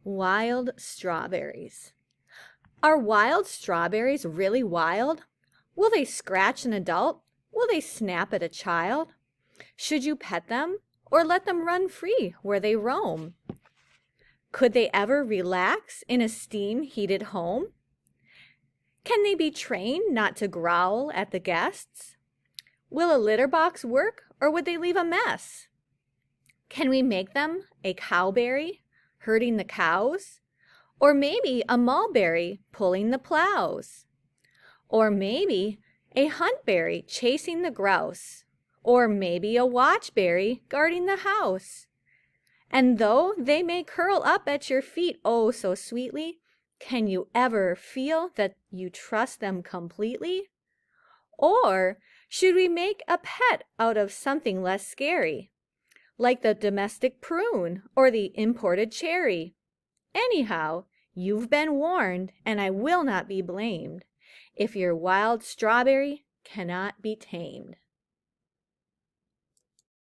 Wild strawberries. Are wild strawberries really wild? Will they scratch an adult? Will they snap at a child? Should you pet them or let them run free where they roam? Could they ever relax in a steam-heated home? Can they be trained not to growl at the guests? Will a litter box work or would they leave a mess? Can we make them a cowberry, herding the cows? Or maybe a mulberry, pulling the plows? Or maybe a huntberry, chasing the grouse? Or maybe a watchberry, guarding the house? And though they may curl up at your feet oh so sweetly, can you ever feel that you trust them completely? Or should we make a pet out of something less scary, like the domestic prune or the imported cherry? Anyhow, you've been warned, and I will not be blamed if your wild strawberry cannot be tamed.